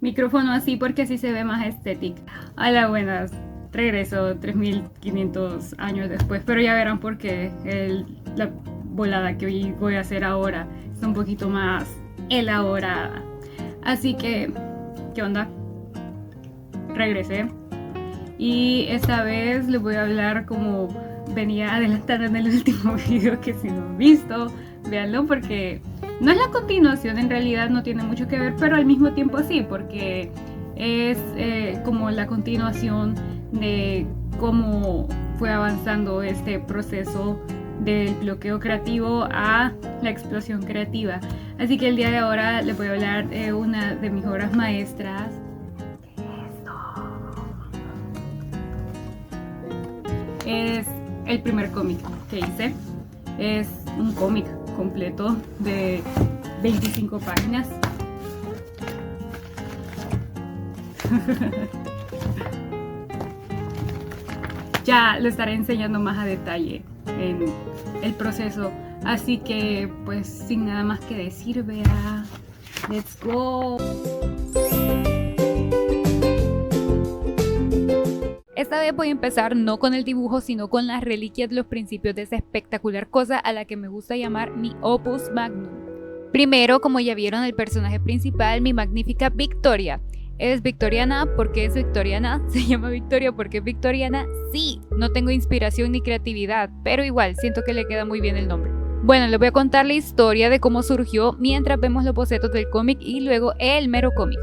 micrófono así porque así se ve más estético. Hola, buenas. Regreso 3500 años después, pero ya verán porque la volada que hoy voy a hacer ahora es un poquito más elaborada. Así que, ¿qué onda? Regresé y esta vez les voy a hablar como venía adelantando en el último video, que si no han visto, véanlo porque no es la continuación, en realidad no tiene mucho que ver, pero al mismo tiempo sí, porque es como la continuación de cómo fue avanzando este proceso del bloqueo creativo a la explosión creativa. Así que el día de ahora les voy a hablar de una de mis obras maestras. Es el primer cómic que hice. Es un cómic completo de 25 páginas. Ya lo estaré enseñando más a detalle en el proceso. Así que, pues, sin nada más que decir, vea, let's go. Esta vez voy a empezar no con el dibujo, sino con las reliquias de los principios de esa espectacular cosa a la que me gusta llamar mi opus magnum. Primero, como ya vieron, el personaje principal, mi magnífica Victoria. ¿Es victoriana? ¿Por qué es victoriana? ¿Se llama Victoria porque es victoriana? Sí, no tengo inspiración ni creatividad, pero igual siento que le queda muy bien el nombre. Bueno, les voy a contar la historia de cómo surgió mientras vemos los bocetos del cómic y luego el mero cómic.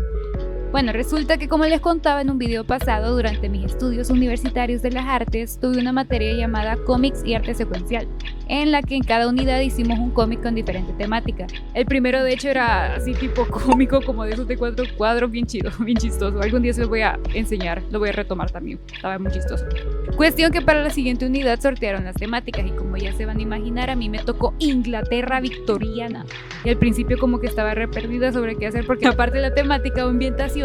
Bueno, resulta que como les contaba en un video pasado, durante mis estudios universitarios de las artes, tuve una materia llamada Cómics y Arte Secuencial, en la que en cada unidad hicimos un cómic con diferente temática. El primero de hecho era así tipo cómico, como de esos de 4 cuadros, bien chido, bien chistoso. Algún día se los voy a enseñar, lo voy a retomar también, estaba muy chistoso. Cuestión que para la siguiente unidad sortearon las temáticas y como ya se van a imaginar, a mí me tocó Inglaterra victoriana. Y al principio como que estaba re perdida sobre qué hacer porque aparte de la temática o ambientación,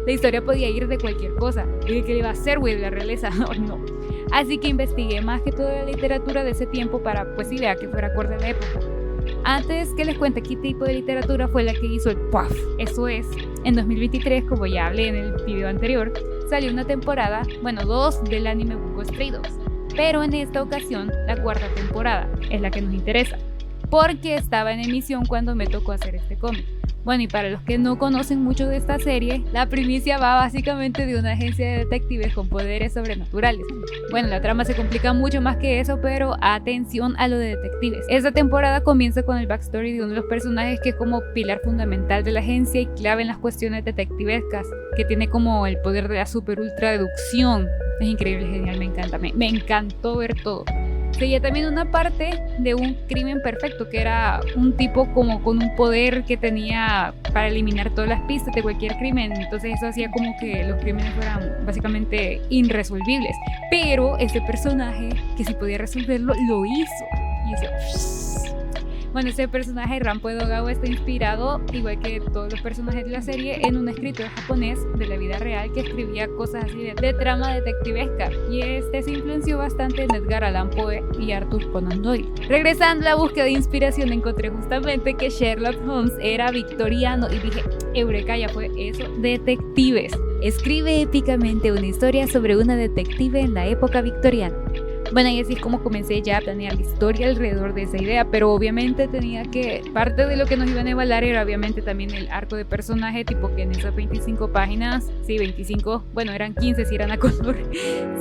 la historia podía ir de cualquier cosa. ¿Y de qué le iba a hacer, güey? ¿De la realeza? No. Así que investigué más que toda la literatura de ese tiempo para, pues, idea que fuera acorde a la época. Antes que les cuente qué tipo de literatura fue la que hizo el PUF. Eso es, en 2023, como ya hablé en el video anterior, salió una temporada, bueno, 2 del anime Bungo Stray Dogs. Pero en esta ocasión, la 4ª temporada es la que nos interesa, porque estaba en emisión cuando me tocó hacer este cómic. Bueno, y para los que no conocen mucho de esta serie, la primicia va básicamente de una agencia de detectives con poderes sobrenaturales. Bueno, la trama se complica mucho más que eso, pero atención a lo de detectives. Esta temporada comienza con el backstory de uno de los personajes que es como pilar fundamental de la agencia y clave en las cuestiones detectivescas, que tiene como el poder de la super ultra deducción. Es increíble, genial, me encanta, me encantó ver todo. Seguía también una parte de un crimen perfecto, que era un tipo como con un poder que tenía para eliminar todas las pistas de cualquier crimen. Entonces eso hacía como que los crímenes fueran básicamente irresolvibles. Pero ese personaje, que si podía resolverlo, lo hizo. Y decía, bueno, ese personaje, Rampo Edogawa, está inspirado, igual que todos los personajes de la serie, en un escritor japonés de la vida real que escribía cosas así de trama detectivesca. Y este se influenció bastante en Edgar Allan Poe y Arthur Conan Doyle. Regresando a la búsqueda de inspiración, encontré justamente que Sherlock Holmes era victoriano y dije, eureka, ya fue eso, detectives. Escribe épicamente una historia sobre una detective en la época victoriana. Bueno, y así es como comencé ya a planear la historia alrededor de esa idea, pero obviamente tenía que, parte de lo que nos iban a evaluar era obviamente también el arco de personaje, tipo que en esas 25 páginas, sí, 25, bueno, eran 15 si eran a color,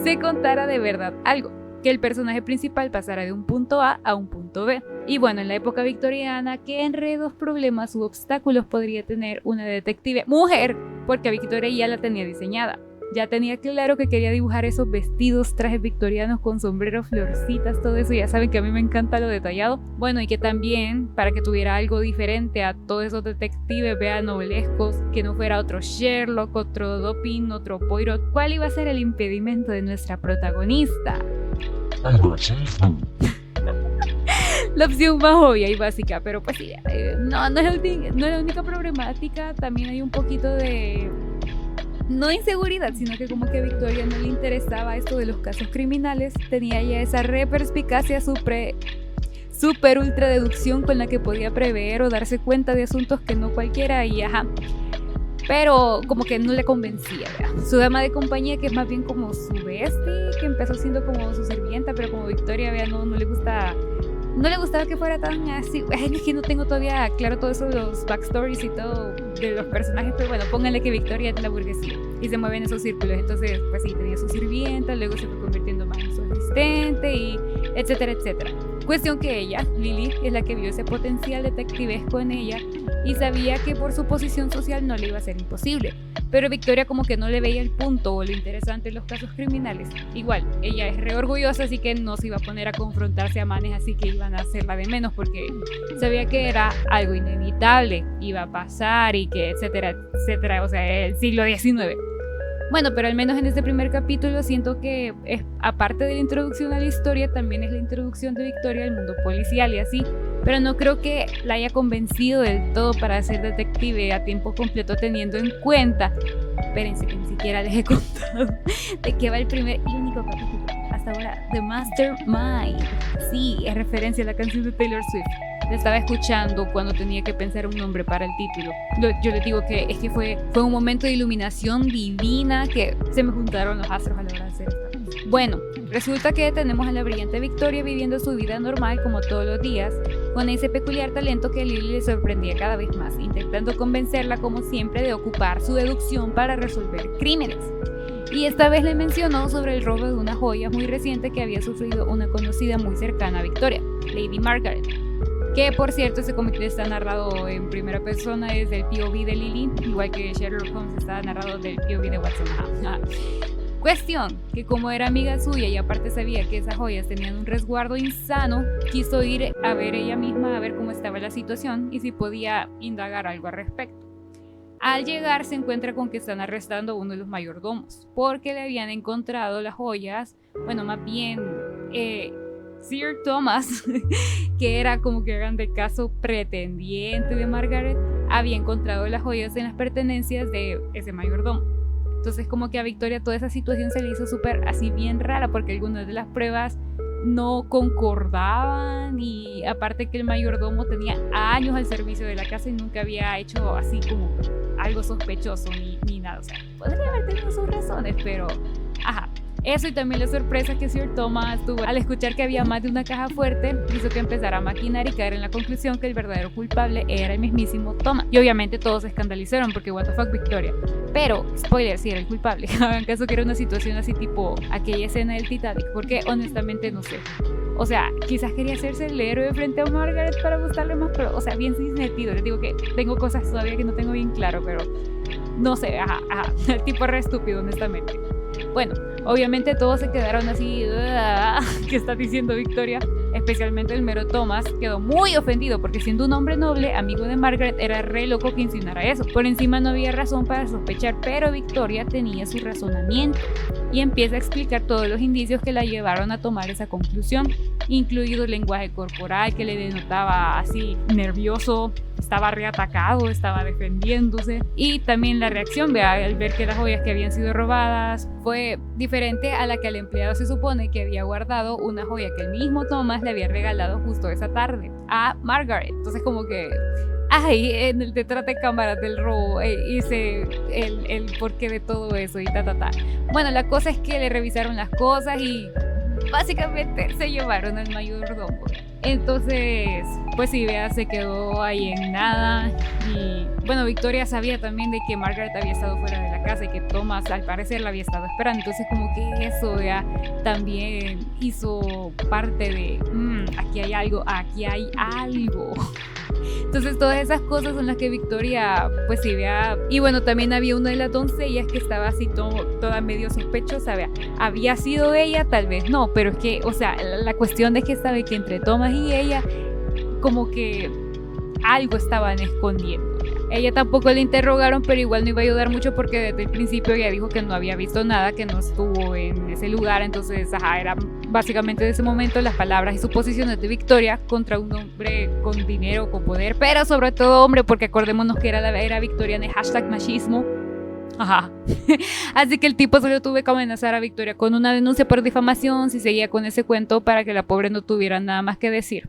se contara de verdad algo, que el personaje principal pasara de un punto A a un punto B. Y bueno, en la época victoriana, ¿qué enredos, problemas u obstáculos podría tener una detective mujer? Porque a Victoria ya la tenía diseñada. Ya tenía claro que quería dibujar esos vestidos, trajes victorianos con sombreros, florcitas, todo eso. Ya saben que a mí me encanta lo detallado. Bueno, y que también, para que tuviera algo diferente a todos esos detectives, vean, novelescos, que no fuera otro Sherlock, otro Dopin, otro Poirot. ¿Cuál iba a ser el impedimento de nuestra protagonista? La opción más obvia y básica, pero pues sí, no es la única problemática. También hay un poquito de... no inseguridad, sino que como que a Victoria no le interesaba esto de los casos criminales, tenía ya esa perspicacia super ultra deducción con la que podía prever o darse cuenta de asuntos que no cualquiera y ajá. pero como que no le convencía, ¿verdad? Su dama de compañía, que es más bien como su bestie, que empezó siendo como su sirvienta, pero como Victoria, ¿verdad? No le gusta. No le gustaba que fuera tan así. Ay, es que no tengo todavía claro todo eso de los backstories y todo de los personajes, pero bueno, pónganle que Victoria es de la burguesía y se mueve en esos círculos. Entonces, pues sí, tenía su sirvienta, luego se fue convirtiendo más en su asistente y etcétera, etcétera. Cuestión que ella, Lily, es la que vio ese potencial detectivesco en ella y sabía que por su posición social no le iba a ser imposible. Pero Victoria como que no le veía el punto o lo interesante en los casos criminales. Igual, ella es re orgullosa, así que no se iba a poner a confrontarse a manes así que iban a hacerla de menos porque sabía que era algo inevitable, iba a pasar y que etcétera, etcétera, o sea, el siglo XIX. Bueno, pero al menos en este primer capítulo siento que aparte de la introducción a la historia, también es la introducción de Victoria al mundo policial y así, pero no creo que la haya convencido del todo para ser detective a tiempo completo, teniendo en cuenta, espérense que ni siquiera les he contado de qué va el primer y único capítulo hasta ahora, The Mastermind. Sí, es referencia a la canción de Taylor Swift. La estaba escuchando cuando tenía que pensar un nombre para el título. Yo les digo que es que fue un momento de iluminación divina, que se me juntaron los astros a la hora de hacer esta canción. Bueno, resulta que tenemos a la brillante Victoria viviendo su vida normal como todos los días, con ese peculiar talento que a Lily le sorprendía cada vez más, intentando convencerla como siempre de ocupar su deducción para resolver crímenes. Y esta vez le mencionó sobre el robo de una joya muy reciente que había sufrido una conocida muy cercana a Victoria, Lady Margaret. Que por cierto, ese comité está narrado en primera persona desde el POV de Lily, igual que Sherlock Holmes está narrado del POV de Watson. Cuestión, que como era amiga suya y aparte sabía que esas joyas tenían un resguardo insano, quiso ir a ver ella misma a ver cómo estaba la situación y si podía indagar algo al respecto. Al llegar se encuentra con que están arrestando a uno de los mayordomos, porque le habían encontrado las joyas, bueno, más bien Sir Thomas, que era como que hagan de caso pretendiente de Margaret, había encontrado las joyas en las pertenencias de ese mayordomo. Entonces como que a Victoria toda esa situación se le hizo súper así bien rara, porque algunas de las pruebas no concordaban y aparte que el mayordomo tenía años al servicio de la casa y nunca había hecho así como algo sospechoso ni nada. O sea, podría haber tenido sus razones, pero ajá. Eso y también la sorpresa que Sir Thomas tuvo al escuchar que había más de una caja fuerte hizo que empezara a maquinar y caer en la conclusión que el verdadero culpable era el mismísimo Thomas. Y obviamente todos se escandalizaron porque what the fuck Victoria. Pero, spoiler, sí era el culpable. Hagan caso que era una situación así tipo aquella escena del Titanic, porque honestamente no sé. O sea, quizás quería hacerse el héroe frente a Margaret para gustarle más, pero, o sea, bien sin sentido. Les digo que tengo cosas todavía que no tengo bien claro, pero no sé, el tipo re estúpido, honestamente. Bueno, obviamente todos se quedaron así, ¿qué está diciendo Victoria? Especialmente el mero Thomas quedó muy ofendido porque siendo un hombre noble, amigo de Margaret, era re loco que insinuara eso. Por encima no había razón para sospechar, pero Victoria tenía su razonamiento y empieza a explicar todos los indicios que la llevaron a tomar esa conclusión, incluido el lenguaje corporal que le denotaba así nervioso, estaba reatacado, estaba defendiéndose y también la reacción al ver que las joyas que habían sido robadas fue diferente a la que el empleado se supone que había guardado una joya que el mismo Thomas le había regalado justo esa tarde a Margaret. Entonces como que ahí en el detrás de cámaras del robo hice el porqué de todo eso y Bueno, la cosa es que le revisaron las cosas y básicamente se llevaron al mayordomo. Entonces, pues sí, vea, se quedó ahí en nada. Y bueno, Victoria sabía también de que Margaret había estado fuera de la casa y que Thomas al parecer la había estado esperando. Entonces como que eso, vea, también hizo parte de aquí hay algo. Entonces todas esas cosas son las que Victoria pues sí vea. Y bueno, también había una de las doncellas que estaba así toda medio sospechosa, vea. Había sido ella, tal vez no, pero es que, o sea, la cuestión de que sabe que entre Thomas y ella como que algo estaban escondiendo. Ella tampoco le interrogaron, pero igual no iba a ayudar mucho porque desde el principio ella dijo que no había visto nada, que no estuvo en ese lugar. Entonces, era básicamente de ese momento las palabras y suposiciones de Victoria contra un hombre con dinero, con poder, pero sobre todo hombre, porque acordémonos que era Victoria en el #machismo. Así que el tipo solo tuvo que amenazar a Victoria con una denuncia por difamación si seguía con ese cuento para que la pobre no tuviera nada más que decir.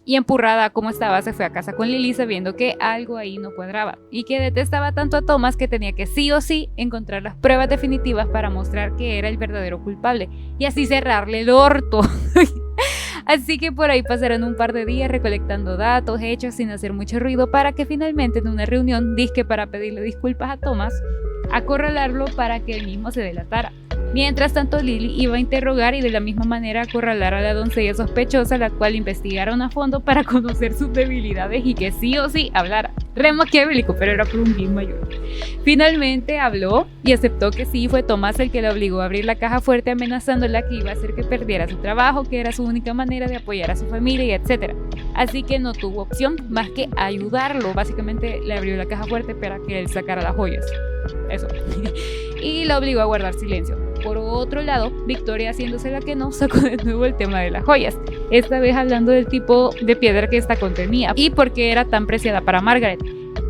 y empurrada como estaba se fue a casa con Lily sabiendo que algo ahí no cuadraba y que detestaba tanto a Thomas que tenía que sí o sí encontrar las pruebas definitivas para mostrar que era el verdadero culpable y así cerrarle el orto. Así que por ahí pasaron un par de días recolectando datos, hechos sin hacer mucho ruido para que finalmente en una reunión, disque para pedirle disculpas a Thomas, acorralarlo para que él mismo se delatara. Mientras tanto, Lily iba a interrogar y de la misma manera acorralar a la doncella sospechosa, la cual investigaron a fondo para conocer sus debilidades y que sí o sí hablara. Re maquiavélico, pero era por un bien mayor. Finalmente habló y aceptó que sí, fue Thomas el que la obligó a abrir la caja fuerte amenazándola que iba a hacer que perdiera su trabajo, que era su única manera de apoyar a su familia y etc. Así que no tuvo opción más que ayudarlo. Básicamente le abrió la caja fuerte para que él sacara las joyas. Eso. Y la obligó a guardar silencio. Por otro lado, Victoria, haciéndose la que no, sacó de nuevo el tema de las joyas, esta vez hablando del tipo de piedra que esta contenía y por qué era tan preciada para Margaret.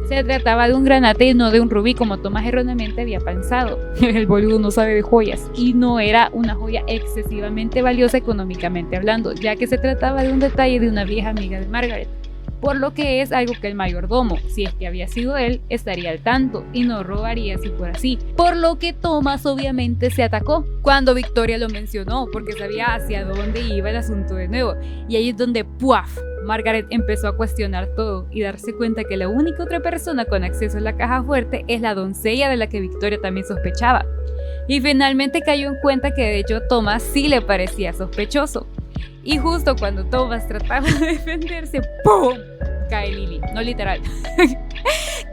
Se trataba de un granate y no de un rubí como Thomas erróneamente había pensado. El boludo no sabe de joyas y no era una joya excesivamente valiosa económicamente hablando, ya que se trataba de un detalle de una vieja amiga de Margaret. Por lo que es algo que el mayordomo, si es que había sido él, estaría al tanto y no robaría así por así. Por lo que Thomas obviamente se atacó cuando Victoria lo mencionó, porque sabía hacia dónde iba el asunto de nuevo. Y ahí es donde ¡puaf! Margaret empezó a cuestionar todo y darse cuenta que la única otra persona con acceso a la caja fuerte es la doncella de la que Victoria también sospechaba. Y finalmente cayó en cuenta que de hecho a Thomas sí le parecía sospechoso. Y justo cuando Thomas trataba de defenderse, ¡pum! Cae Lily, no literal.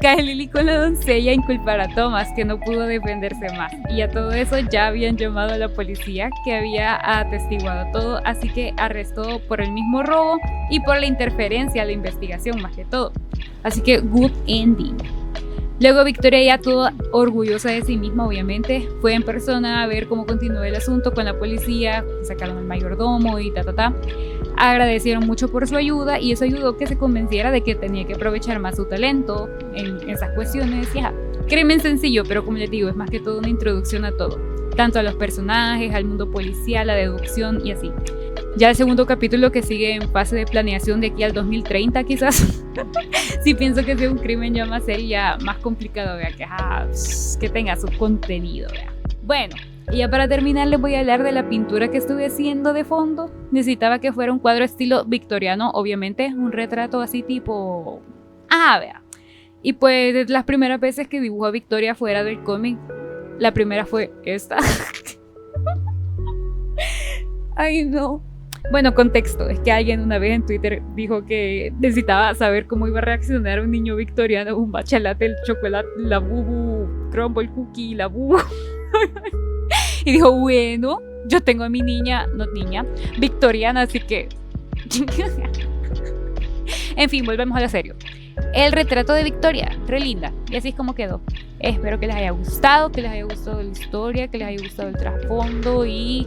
Cae Lily con la doncella a inculpar a Thomas, que no pudo defenderse más. Y a todo eso ya habían llamado a la policía, que había atestiguado todo, así que arrestó por el mismo robo y por la interferencia a la investigación más que todo. Así que good ending. Luego Victoria, ya toda orgullosa de sí misma obviamente, fue en persona a ver cómo continuó el asunto con la policía, sacaron al mayordomo y agradecieron mucho por su ayuda y eso ayudó que se convenciera de que tenía que aprovechar más su talento en esas cuestiones. Y crimen sencillo, pero como les digo, es más que todo una introducción a todo, tanto a los personajes, al mundo policial, la deducción y así. Ya el segundo capítulo, que sigue en fase de planeación de aquí al 2030 quizás, sí pienso que sea un crimen ya más serio, ya más complicado, vea, que tenga su contenido, vea. Bueno, y ya para terminar les voy a hablar de la pintura que estuve haciendo de fondo. Necesitaba que fuera un cuadro estilo victoriano, obviamente, un retrato así tipo... vea. Y pues las primeras veces que dibujó a Victoria fuera del cómic, la primera fue esta. Ay no. Bueno, contexto, es que alguien una vez en Twitter dijo que necesitaba saber cómo iba a reaccionar un niño victoriano a un matcha latte, el chocolate, la bubu, crumble cookie, la bubu. Y dijo, bueno, yo tengo a mi niña, no niña, victoriana, así que... En fin, volvemos a lo serio. El retrato de Victoria, re linda, y así es como quedó. Espero que les haya gustado la historia, que les haya gustado el trasfondo y...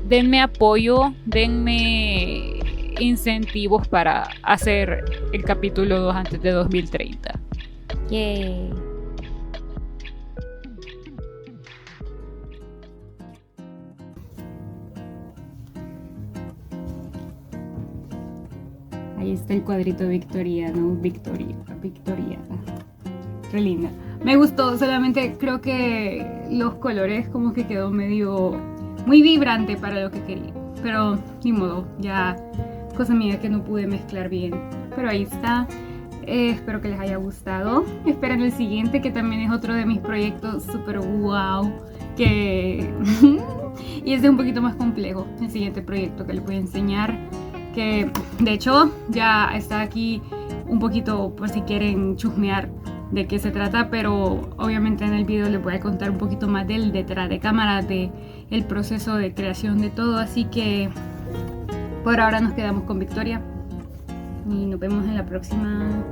denme apoyo, denme incentivos para hacer el capítulo 2 antes de 2030. Yay. Ahí está el cuadrito victoriano, victoriana. Re linda. Me gustó, solamente creo que los colores como que quedó medio... muy vibrante para lo que quería, pero ni modo, ya cosa mía que no pude mezclar bien, pero ahí está. Espero que les haya gustado. Esperen el siguiente, que también es otro de mis proyectos super wow, que y este es un poquito más complejo, el siguiente proyecto que les voy a enseñar, que de hecho ya está aquí un poquito por si quieren chusmear de qué se trata, pero obviamente en el video les voy a contar un poquito más del detrás de cámara, de el proceso de creación de todo, así que por ahora nos quedamos con Victoria y nos vemos en la próxima.